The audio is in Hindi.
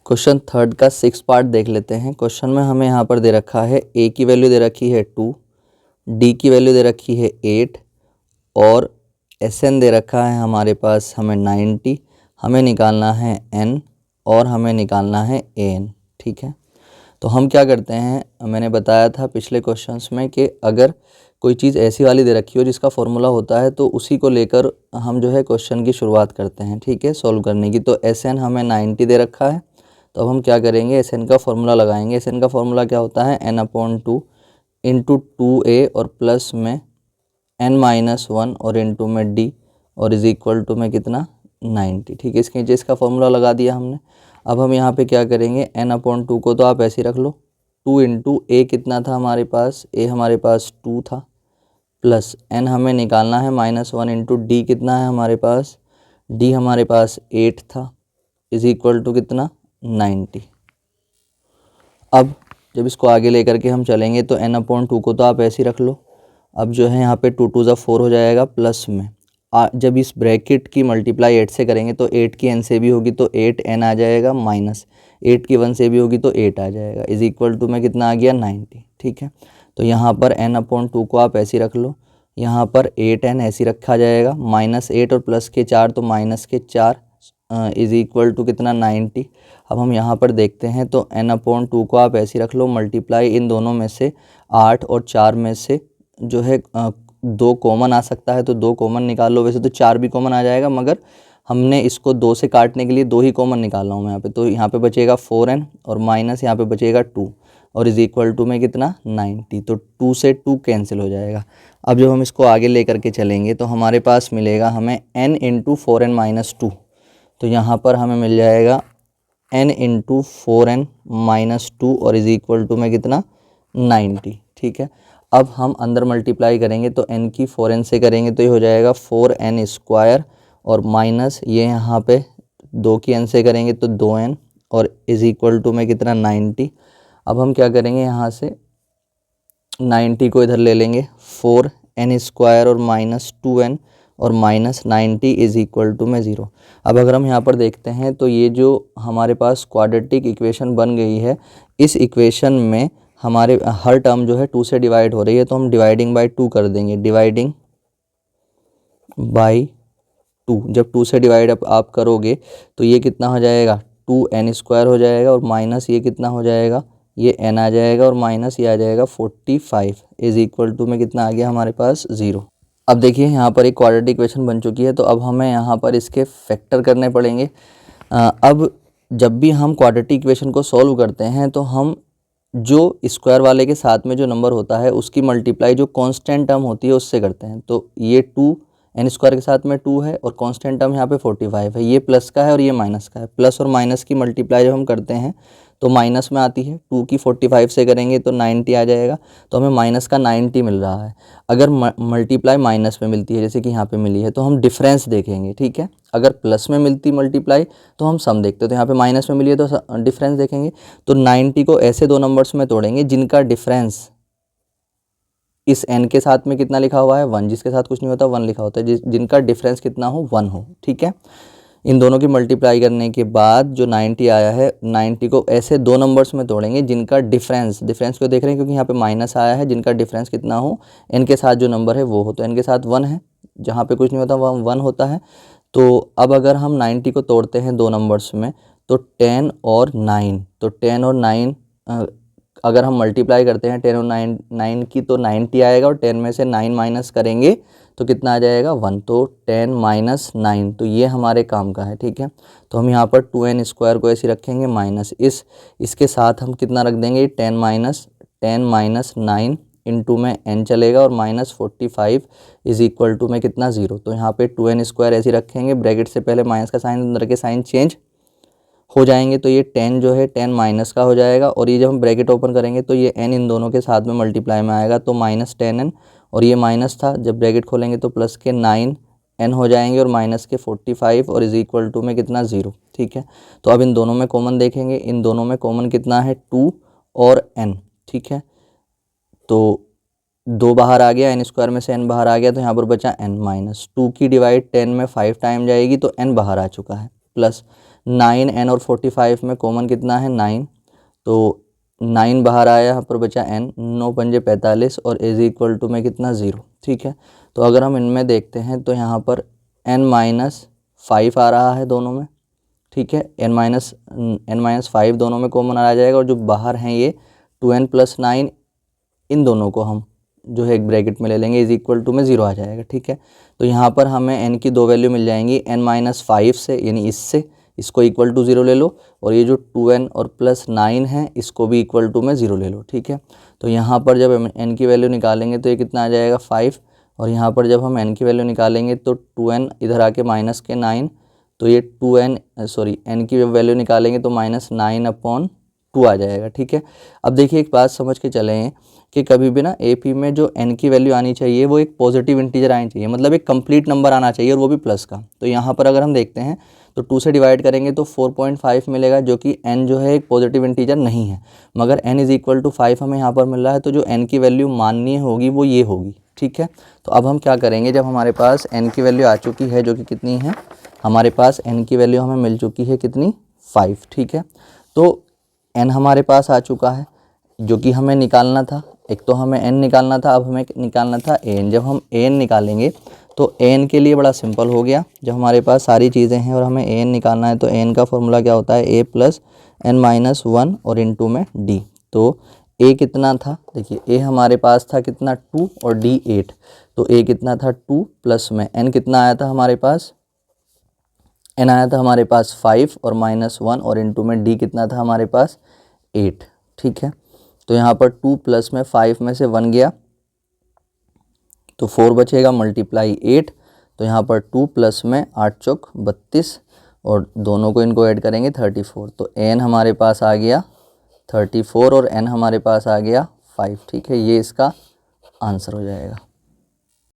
क्वेश्चन थर्ड का 6 पार्ट देख लेते हैं। क्वेश्चन में हमें यहाँ पर दे रखा है ए की वैल्यू दे रखी है 2, डी की वैल्यू दे रखी है 8 और एस एन दे रखा है हमारे पास हमें 90। हमें निकालना है एन और हमें निकालना है ए एन। ठीक है, तो हम क्या करते हैं, मैंने बताया था पिछले क्वेश्चंस में कि अगर कोई चीज़ ऐसी वाली दे रखी हो जिसका फॉर्मूला होता है तो उसी को लेकर हम जो है क्वेश्चन की शुरुआत करते हैं। ठीक है, सॉल्व करने की। तो एस एन हमें 90 दे रखा है, तो अब हम क्या करेंगे, एस एन का फॉर्मूला लगाएंगे। एस एन का फॉर्मूला क्या होता है, n/2 इंटू 2a और प्लस में n-1 और इंटू में d और इज इक्वल टू में कितना 90। ठीक है, इसके नीचे इसका फॉर्मूला लगा दिया हमने। अब हम यहाँ पे क्या करेंगे, n/2 को तो आप ऐसे ही रख लो, 2 इंटू ए कितना था हमारे पास, ए हमारे पास 2 था, प्लस n हमें निकालना है -1 इंटू डी कितना है हमारे पास, d हमारे पास 8 था, इज इक्वल टू कितना 90। अब जब इसको आगे लेकर के हम चलेंगे तो n/2 को तो आप ऐसे ही रख लो। अब जो है यहाँ पे 2 2 ज़ा 4 हो जाएगा, प्लस में जब इस ब्रैकेट की मल्टीप्लाई 8 से करेंगे तो 8 की n से भी होगी तो 8n आ जाएगा, माइनस 8 की 1 से भी होगी तो 8 आ जाएगा, इज इक्वल टू में कितना आ गया 90। ठीक है, तो यहाँ पर n/2 को आप ऐसे ही रख लो, यहाँ पर 8n ऐसे ही रखा जाएगा, -8 और प्लस के 4 तो -4 इज इक्वल टू कितना 90। अब हम यहाँ पर देखते हैं तो n/2 को आप ऐसे ही रख लो, मल्टीप्लाई इन दोनों में से 8 और 4 में से जो है 2 कॉमन आ सकता है तो 2 कॉमन निकाल लो। वैसे तो 4 भी कॉमन आ जाएगा, मगर हमने इसको 2 से काटने के लिए 2 ही कॉमन निकाल रहा हूँ मैं यहाँ पे। तो यहाँ पे बचेगा 4n और माइनस यहाँ पे बचेगा 2 और इज इक्वल टू में कितना 90। तो 2 से 2 कैंसिल हो जाएगा। अब जब हम इसको आगे लेकर के चलेंगे तो हमारे पास मिलेगा हमें n इंटू 4n-2। तो यहाँ पर हमें मिल जाएगा n इंटू 4n-2 और इज इक्वल टू में कितना 90। ठीक है, अब हम अंदर मल्टीप्लाई करेंगे तो n की 4n से करेंगे तो ये हो जाएगा 4n² और माइनस ये यहाँ पे 2 की n से करेंगे तो 2n और इज इक्वल टू में कितना 90। अब हम क्या करेंगे, यहाँ से 90 को इधर ले लेंगे, 4n² और -2n और -90 इज इक्वल टू में 0। अब अगर हम यहाँ पर देखते हैं तो ये जो हमारे पास क्वाड्रेटिक इक्वेशन बन गई है, इस इक्वेशन में हमारे हर टर्म जो है 2 से डिवाइड हो रही है, तो हम डिवाइडिंग बाय 2 कर देंगे, डिवाइडिंग बाय 2। जब 2 से डिवाइड आप करोगे तो ये कितना हो जाएगा 2n² हो जाएगा और माइनस ये कितना हो जाएगा, ये n आ जाएगा और माइनस ये आ जाएगा 45 इज इक्वल टू में कितना आ गया हमारे पास 0। अब देखिए यहाँ पर एक क्वाड्रेटिक इक्वेशन बन चुकी है, तो अब हमें यहाँ पर इसके फैक्टर करने पड़ेंगे। अब जब भी हम क्वाड्रेटिक इक्वेशन को सॉल्व करते हैं तो हम जो स्क्वायर वाले के साथ में जो नंबर होता है उसकी मल्टीप्लाई जो कांस्टेंट टर्म होती है उससे करते हैं। तो ये 2n² के साथ में 2 है और कांस्टेंट टर्म यहाँ पे 45 है, ये प्लस का है और ये माइनस का है। प्लस और माइनस की मल्टीप्लाई जब हम करते हैं तो माइनस में आती है, 2 की 45 से करेंगे तो 90 आ जाएगा, तो हमें माइनस का 90 मिल रहा है। अगर मल्टीप्लाई माइनस में मिलती है जैसे कि यहाँ पे मिली है तो हम डिफरेंस देखेंगे। ठीक है, अगर प्लस में मिलती मल्टीप्लाई तो हम सम देखते हैं, तो यहाँ पे माइनस में मिली है तो डिफरेंस देखेंगे। तो 90 को ऐसे 2 नंबर्स में तोड़ेंगे जिनका डिफरेंस इस n के साथ में कितना लिखा हुआ है 1, जिसके साथ कुछ नहीं होता 1 लिखा होता है, जिनका डिफरेंस कितना हो 1 हो। ठीक है, इन दोनों की मल्टीप्लाई करने के बाद जो 90 आया है, 90 को ऐसे 2 नंबर्स में तोड़ेंगे जिनका डिफरेंस क्यों देख रहे हैं, क्योंकि यहाँ पे माइनस आया है, जिनका डिफरेंस कितना हो n के साथ जो नंबर है वो हो। तो n के साथ 1 है, जहाँ पे कुछ नहीं होता वहाँ 1 होता है। तो अब अगर हम 90 को तोड़ते हैं 2 नंबर्स में तो 10 और 9, तो 10 और 9 अगर हम मल्टीप्लाई करते हैं 10 और 9 की तो 90 आएगा और 10 में से 9 माइनस करेंगे तो कितना आ जाएगा 1, तो 10 - 9, तो ये हमारे काम का है। ठीक है, तो हम यहाँ पर 2n² को ऐसे रखेंगे माइनस इसके साथ हम कितना रख देंगे 10 - 9 इंटू में n चलेगा और -45 इज इक्वल टू में कितना 0। तो यहाँ पे 2n² ऐसे रखेंगे, ब्रैकेट से पहले माइनस का साइन, अंदर के साइन चेंज हो जाएंगे, तो ये 10 जो है 10 माइनस का हो जाएगा और ये जब हम ब्रैकेट ओपन करेंगे तो ये n इन दोनों के साथ में मल्टीप्लाई में आएगा, तो -10n और ये माइनस था, जब ब्रैकेट खोलेंगे तो प्लस के 9n हो जाएंगे और माइनस के 45 और इज इक्वल टू में कितना 0। ठीक है, तो अब इन दोनों में कॉमन देखेंगे, इन दोनों में कॉमन कितना है 2 और n। ठीक है, तो 2 बाहर आ गया, n² में से n बाहर आ गया, तो यहाँ पर बचा n माइनस 2 की डिवाइड 10 में 5 टाइम जाएगी तो n बाहर आ चुका है, प्लस 9 n और 45 में कॉमन कितना है 9, तो 9 बाहर आया, यहाँ पर बचा n, 9 पंजे 45 और इज इक्वल टू में कितना 0। ठीक है, तो अगर हम इनमें देखते हैं तो यहाँ पर n-5 आ रहा है दोनों में। ठीक है, n-5 दोनों में कॉमन आ जाएगा, और जो बाहर हैं ये 2n + 9, इन दोनों को हम जो है एक ब्रैकेट में ले लेंगे, इज इक्वल टू में 0 आ जाएगा। ठीक है, तो यहाँ पर हमें n की 2 वैल्यू मिल जाएंगी, n-5 से यानी इससे, इसको इक्वल टू 0 ले लो, और ये जो 2n और +9 है इसको भी इक्वल टू में 0 ले लो। ठीक है, तो यहाँ पर जब हम n की वैल्यू निकालेंगे तो ये कितना आ जाएगा 5, और यहाँ पर जब हम n की वैल्यू निकालेंगे तो 2n इधर आके माइनस के 9, तो ये n की वैल्यू निकालेंगे तो -9/2 आ जाएगा। ठीक है, अब देखिए एक बात समझ के चलें कि कभी भी ना AP में जो n की वैल्यू आनी चाहिए वो एक पॉजिटिव इंटीजर आनी चाहिए, मतलब एक कंप्लीट नंबर आना चाहिए, और वो भी प्लस का। तो यहाँ पर अगर हम देखते हैं तो 2 से डिवाइड करेंगे तो 4.5 मिलेगा, जो कि n जो है एक पॉजिटिव इंटीजर नहीं है, मगर n = 5 हमें यहाँ पर मिल रहा है, तो जो n की वैल्यू माननीय होगी वो ये होगी। ठीक है, तो अब हम क्या करेंगे, जब हमारे पास n की वैल्यू आ चुकी है, जो कि कितनी है, हमारे पास n की वैल्यू हमें मिल चुकी है कितनी 5। ठीक है, तो n हमारे पास आ चुका है जो कि हमें निकालना था, एक तो हमें n निकालना था, अब हमें निकालना था an। जब हम an निकालेंगे तो an के लिए बड़ा सिंपल हो गया, जब हमारे पास सारी चीज़ें हैं और हमें an निकालना है तो an का फॉर्मूला क्या होता है, a + n-1 और इनटू में d। तो a कितना था, देखिए a हमारे पास था कितना 2 और d 8, तो a कितना था 2 प्लस में n कितना आया था हमारे पास, n आया था हमारे पास 5 और -1 और इनटू में d कितना था हमारे पास 8। ठीक है, तो यहाँ पर 2 प्लस में 5 में से 1 गया तो 4 बचेगा, मल्टीप्लाई 8, तो यहाँ पर 2 प्लस में 8 चौक 32, और दोनों को इनको ऐड करेंगे 34, तो n हमारे पास आ गया 34 और n हमारे पास आ गया 5। ठीक है, ये इसका आंसर हो जाएगा।